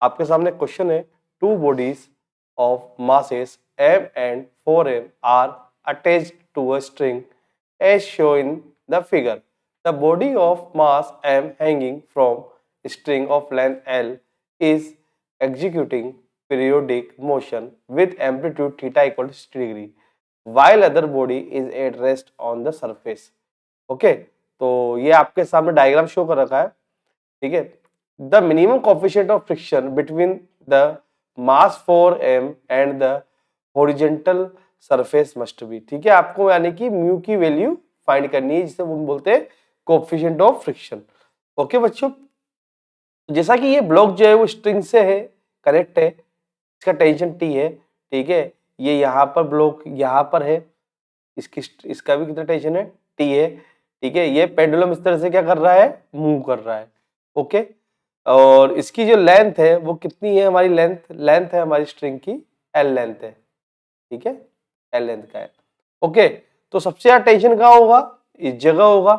आपके सामने क्वेश्चन है, two bodies of masses m and 4m are attached to a string as shown in the figure. The body of mass m hanging from a string of length l is executing periodic motion with amplitude theta equal to 60 degree while other body is at rest on the surface. Okay तो ये आपके सामने diagram show कर रखा है, ठीक है। The minimum coefficient of friction between the mass 4m and the horizontal surface must be, ठीक है। आपको यानी कि म्यू की वैल्यू फाइंड करनी है, जिसे हम बोलते हैं कोएफिशिएंट ऑफ फ्रिक्शन। ओके बच्चों, जैसा कि ये ब्लॉक जो है वो स्ट्रिंग से है, कनेक्ट है, इसका टेंशन टी है, ठीक है। ये यहाँ पर ब्लॉक यहाँ पर है, इसका भी कितना टेंशन है, टी है, ठीक है। ये पेंडुलम इस तरह से क्या कर रहा है, मूव कर रहा है। ओके, और इसकी जो लेंथ है वो कितनी है, हमारी लेंथ है हमारी स्ट्रिंग की एल लेंथ है, ठीक है, एल लेंथ का है। ओके, तो सबसे ज्यादा टेंशन कहाँ होगा, इस जगह होगा,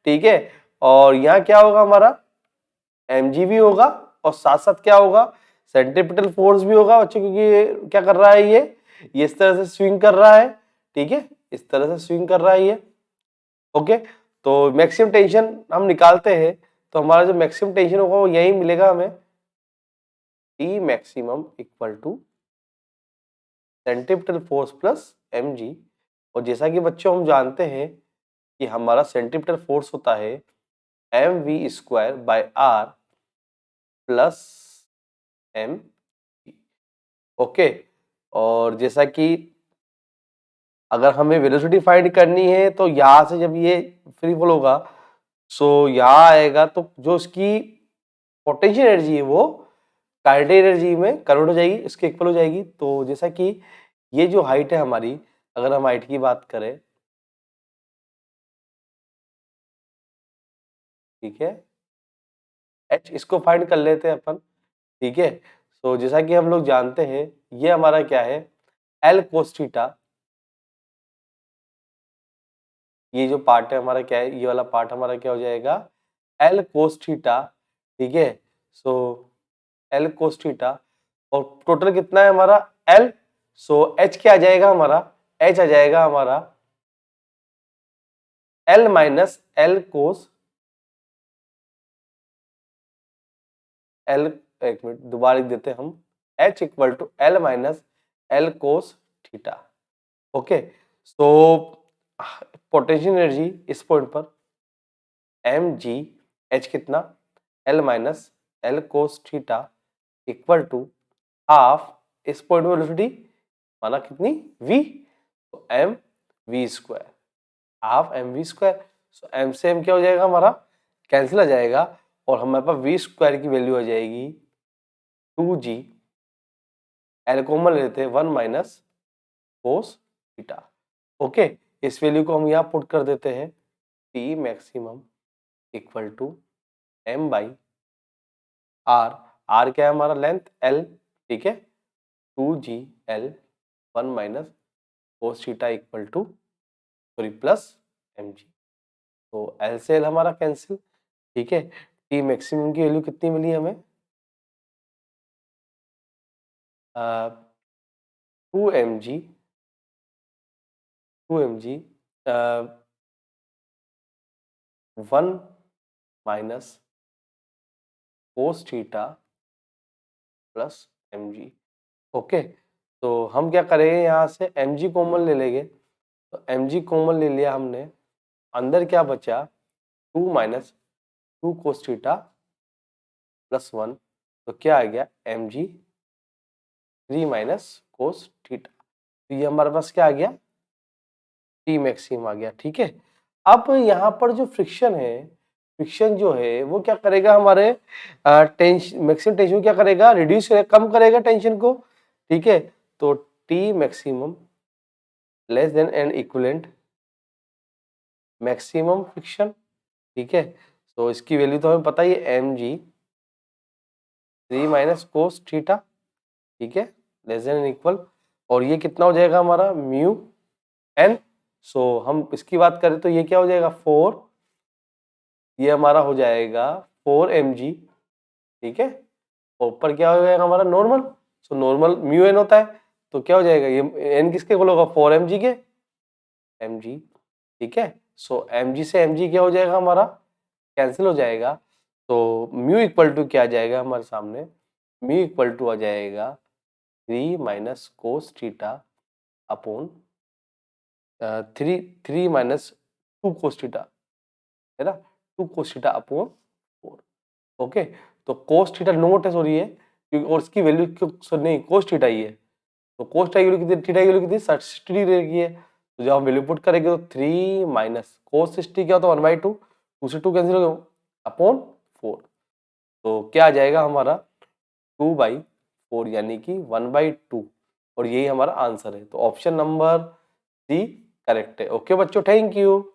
ठीक है। और यहाँ क्या होगा, हमारा mg भी होगा, और साथ साथ क्या होगा, सेंट्रीपिटल फोर्स भी होगा बच्चों, क्योंकि ये क्या कर रहा है, ये इस तरह से स्विंग कर रहा है, ठीक है, इस तरह से स्विंग कर रहा है ये। ओके, तो मैक्सिमम टेंशन हम निकालते हैं, तो हमारा जो मैक्सिमम टेंशन होगा वो यही मिलेगा हमें, T maximum equal to centripetal force plus mg। और जैसा कि बच्चों हम जानते हैं कि हमारा सेंट्रीपिटल फोर्स होता है mv square by r plus m। Okay, और जैसा कि अगर हमें वेलोसिटी फाइंड करनी है तो यहां से जब ये फ्री फॉल होगा, सो यहाँ आएगा, तो जो इसकी पोटेंशियल एनर्जी है वो काइनेटिक एनर्जी में कन्वर्ट हो जाएगी, इसके इक्वल हो जाएगी। तो जैसा कि ये जो हाइट है हमारी, अगर हम हाइट की बात करें, ठीक है, h इसको फाइंड कर लेते हैं अपन, ठीक है। सो जैसा कि हम लोग जानते हैं, ये हमारा क्या है, l cos थीटा, ये जो पार्ट है हमारा क्या है, ये वाला पार्ट हमारा क्या हो जाएगा, l cos थीटा, ठीक है। सो l cos थीटा, और टोटल कितना है हमारा l, सो h क्या आ जाएगा हमारा, h आ जाएगा हमारा l माइनस l cos l, एक मिनट दोबारा लिख देते हैं हम, h इक्वल टू l माइनस l cos theta. Okay, so potential energy इस पॉइंट पर mg, h कितना, l माइनस l cos theta equal to half, इस पॉइंट पर वेलोसिटी माना कितनी, v, तो m v square, half m v square. So m से एम क्या हो जाएगा हमारा, कैंसिल आ जाएगा, और हमारे पास वी स्क्वायर की वैल्यू आ जाएगी 2g, एल कॉमन लेते हैं 1 माइनस कोस थीटा। ओके, इस वैल्यू को हम यहाँ पुट कर देते हैं, T maximum equal to m by r, r क्या है हमारा लेंथ एल, ठीक है, 2g L 1 minus cos theta equal to sorry plus m g. तो एल से एल हमारा कैंसिल, ठीक है। टी मैक्सिमम की वैल्यू कितनी मिली हमें, 2mg, 1 minus cos theta plus mg। Okay, तो हम क्या करेंगे, यहाँ से mg कॉमन ले लेंगे, तो mg कॉमन ले लिया हमने, अंदर क्या बचा, 2 माइनस 2 कोस थीटा प्लस 1, तो क्या आ गया mg 3 माइनस कोस थीटा। तो ये हमारे पास क्या आ गया, टी मैक्सिमम आ गया, ठीक है। अब यहाँ पर जो फ्रिक्शन है, फ्रिक्शन जो है वो क्या करेगा, हमारे टेंशन, मैक्सिमम टेंशन क्या करेगा, रिड्यूस करेगा, कम करेगा टेंशन को, ठीक है। तो T maximum less than and equivalent maximum friction, ठीक है। तो इसकी वैल्यू तो हमें पता ही है, mg 3 माइनस कोस थीटा, ठीक है, लेस देन एंड इक्वल, और ये कितना हो जाएगा हमारा म्यू एन। सो हम इसकी बात करें तो ये क्या हो जाएगा 4, ये हमारा हो जाएगा 4 mg, ठीक है, और ऊपर क्या हो जाएगा हमारा normal, so normal mu N होता है, तो क्या हो जाएगा ये एन किसके इक्वल होगा 4mg के, mg, ठीक है। सो mg से mg क्या हो जाएगा हमारा कैंसिल हो जाएगा, तो म्यू इक्वल टू क्या आ जाएगा हमारे सामने, म्यू इक्वल टू आ जाएगा 3 minus cos theta upon 3 minus 2 cos theta, है ना, 2 कोस थीटा अपॉन 4। ओके, तो कोस थीटा नोट है सॉरी है, क्योंकि और इसकी वैल्यू नहीं कोस थीटा ही है, तो कोस थीटा की वैल्यू कितनी, थीटा की वैल्यू कितनी 60 डिग्री की है, तो जब हम वैल्यू पुट करेंगे तो 3 माइनस कोस 60 क्या होता है 1/2, 2 से 2 कैंसिल हो गया अपॉन 4, तो क्या आ जाएगा हमारा 2/4 यानी कि 1/2, और यही हमारा आंसर है, तो ऑप्शन नंबर सी करेक्ट है। ओके बच्चों, थैंक यू।